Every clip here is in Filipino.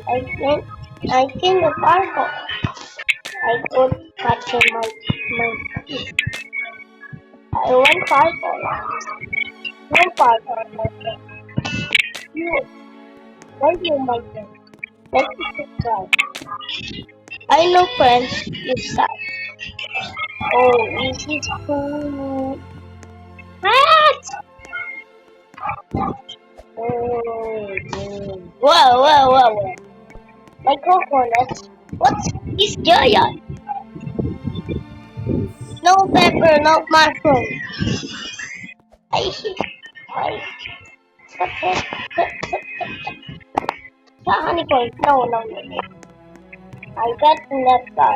I think the purple. I could catch my I want purple. No purple, my friend. You, why you, my friend? Let's try. I know French this time. Oh, this is cool. What? Oh, whoa. My coconut. What's this giant? No pepper, no mushroom. I I honey point. No. I got nectar.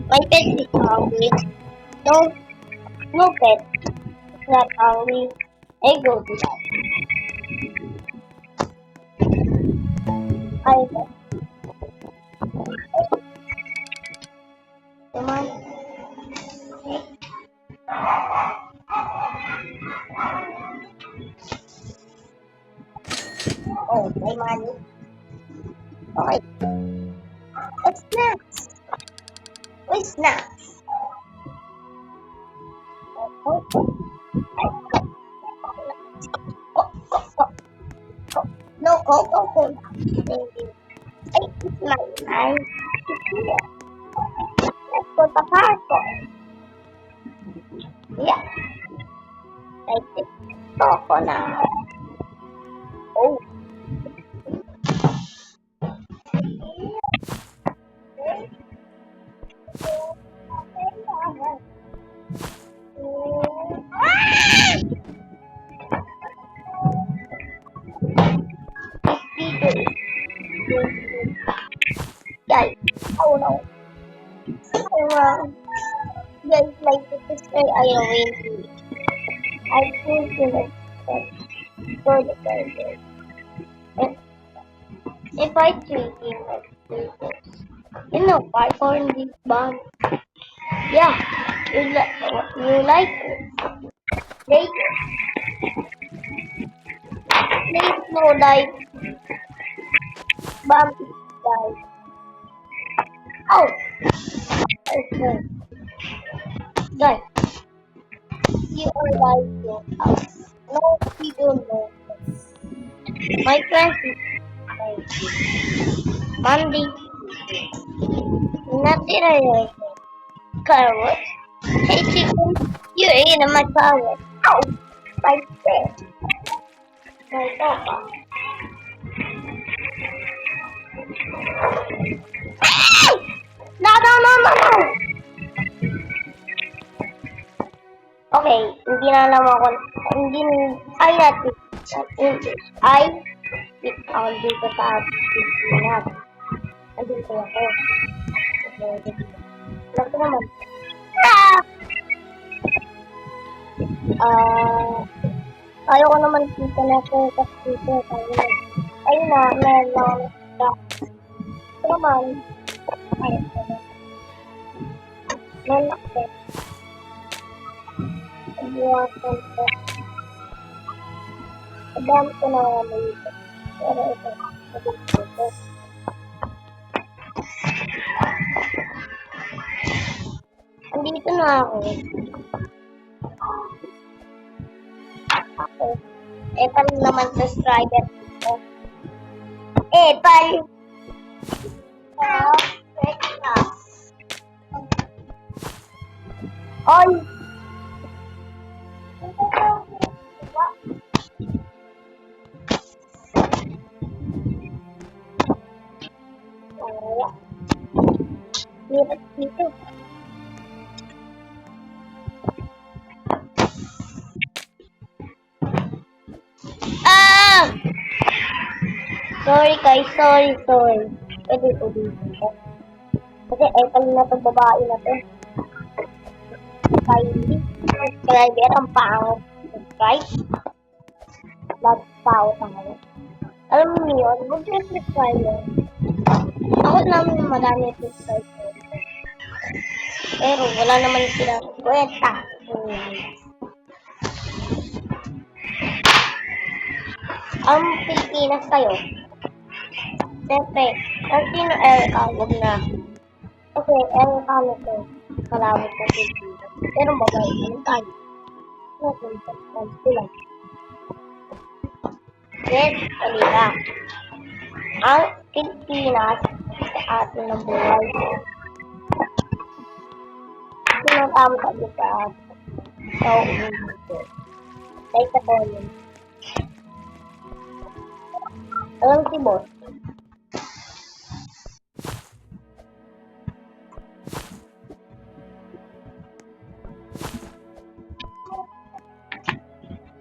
My pet is hungry. No, no pet. It's not hungry. I go to that. I got. Come on. Oh, my money. Okay. What's snacks? What's snacks? Oh, no, Coca-Cola. Thank you. Ay, it's my mind. It's here. Let's go to park. Yeah, like this. Coconut. Oh, guys. Oh no. Guys, like this is why I arranged it. I think you know for the burger. And if I treat him like this, you know, popcorn this bun. Yeah, you like it. They please no like bumpy guys. Oh, okay. Guys, you are like it. No, you don't know. My friend is like Monday. Nothing I like. Carrot. Hey chicken, you're eating my carrot. Ow! My friend. My papa. No! Okay, hindi na alam ako. Hindi, ay natin. English. I, ako dito sa video natin. Andito ako. Alam ko naman. Ayaw ko naman dito na focus dito. Ayun na, meron na ako na. Ito naman. Ayun ko na. Meron ako. Buwan ko ito. Ang ko na naman dito. Pero ito. Ito. Andito na ako. Ako. Epal naman subscriber dito. Epal! Oy! Dito. Sorry guys, sorry. Pwede ko dito. Kasi epal na itong babae na to. Kylie. Subscriber, ang pangit. Subscribe. Lagpaw tayo. Alam mo yun, huwag yung subscriber. Ako namin marami subscriber. Pero wala naman silang kwenta. Ang Pilipinas kayo. Siyempre, ang sino Erica, wag na. Okay, Erica na to. Kalawag na to. Pero babae, anong tayo? Sila. Yes, kanila. Ang Pilipinas sa atin ng buhay. Sinatama ka dito sa ulo. Dahil sa volume. Alam si boss.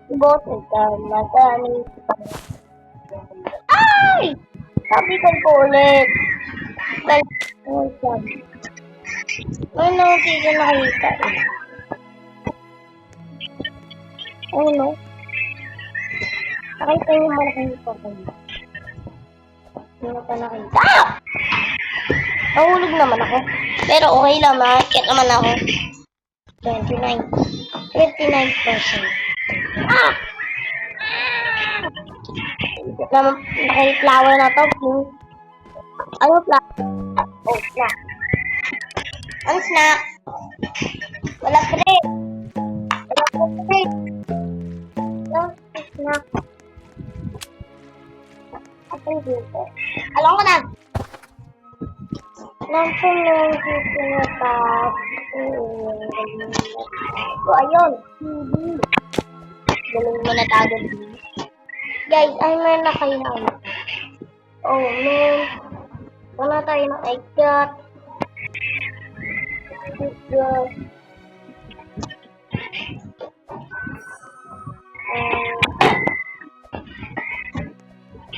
Si boss ito, madami. Ay! Sabi ko ulit. Dahil, sabi. Ano, hindi ko nakita eh. Ano? Nakita niyo malaking pagkain. Hindi ko pa nakita. Ah! Nahulog naman ako. Pero okay lang, makakit naman ako. 29%. Ah! Naman, naki-flower na to. Ano flower? Oh, snack. Ang snack. Wala bread. Wala bread. No, snack. Asan dito? Alam ko na. Nandiyan yung dito na pa. Ayun. Galing mo na tago. Guys, ay meron na kayo na ano. Oh, man. Wala tayo ng egg cut.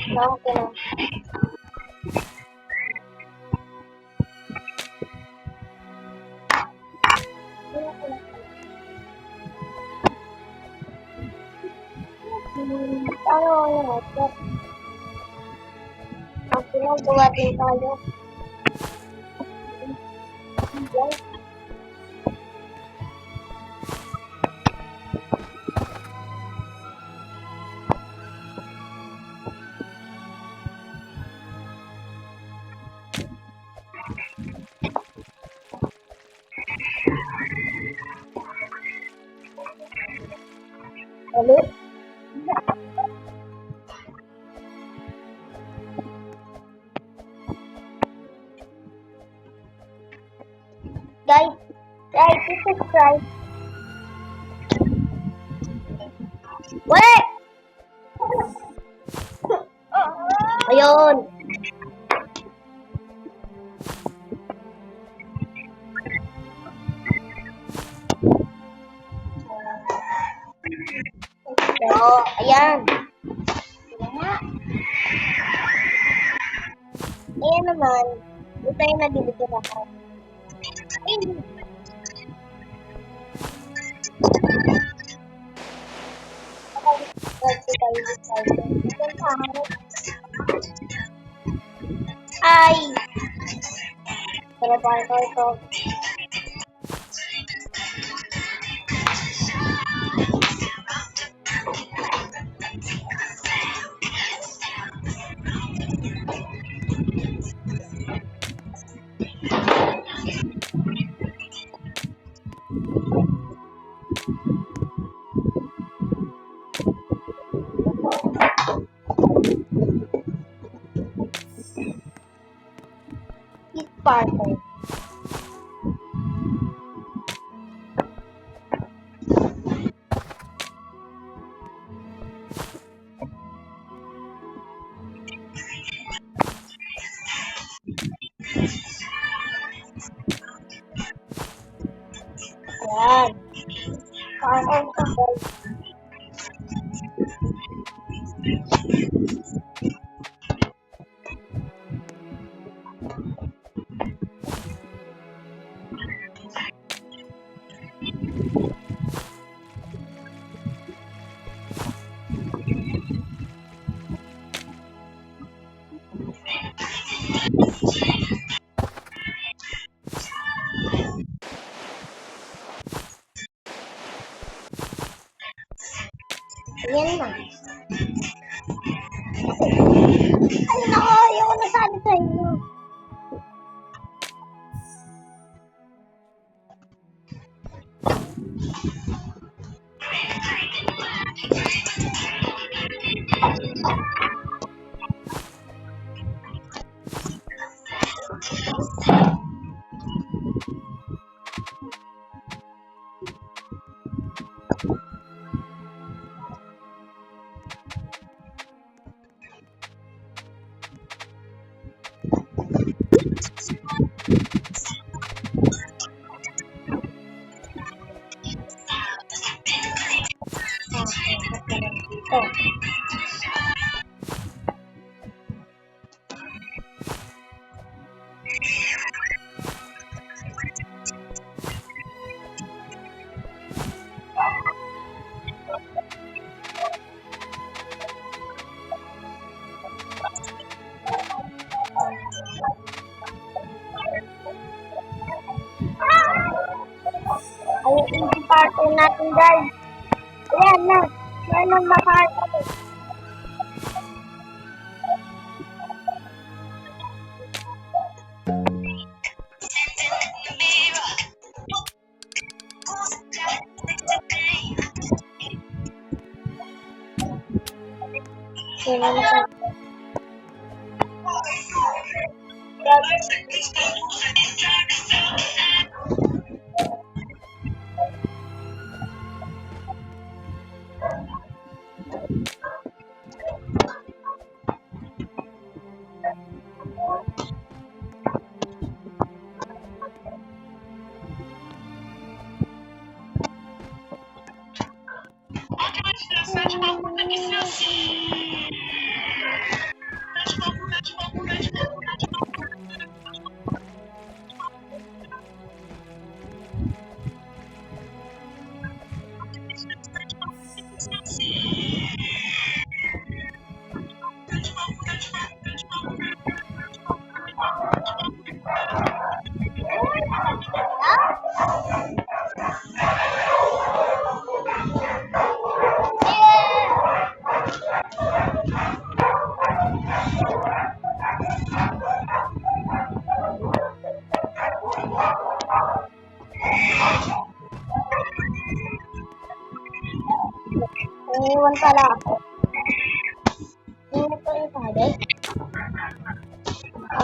Okay na. Ano, ang pinagawa din tayo. Hello? Guys, this is right. Wait! Ayun! So, ayan. Ayan naman. Ito yung nabibigyan ako. Ayun. Ay! Pero paano ito? Sparkle. Ayan. Parang sabay. cartoon natin, guys. Ayan na. Ayan ang makakarto. Sino na siya? Iniwan pala ako. Iniwan ko yung bagay.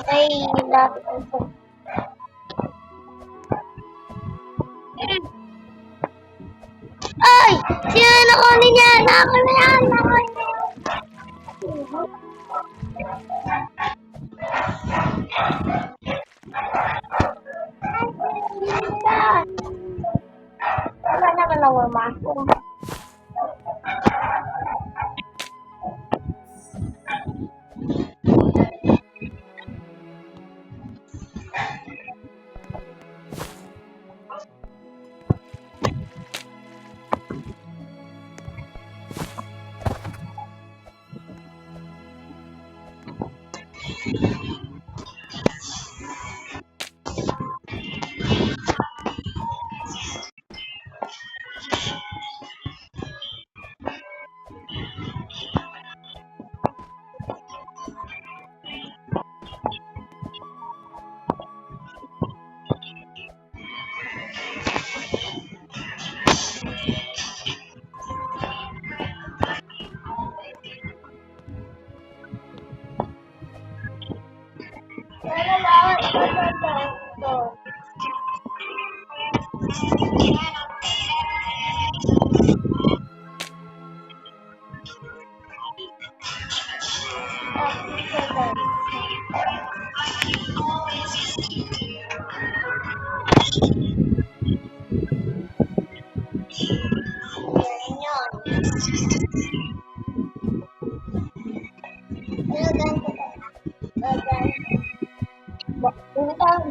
Okay, lapit ako. Ay! Sino na kunin niya? Ako na yan! Ako na yan! Wala naman lang mamasok.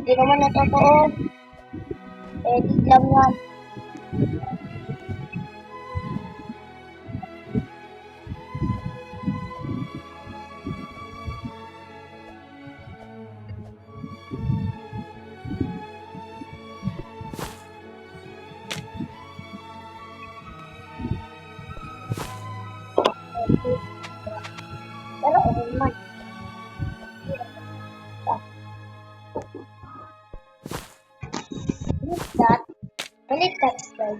Hindi naman na totoo. Edit lang yan. Pero okay naman. Balik that slide.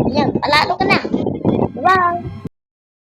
Ayan, palalo ka na. Bye-bye.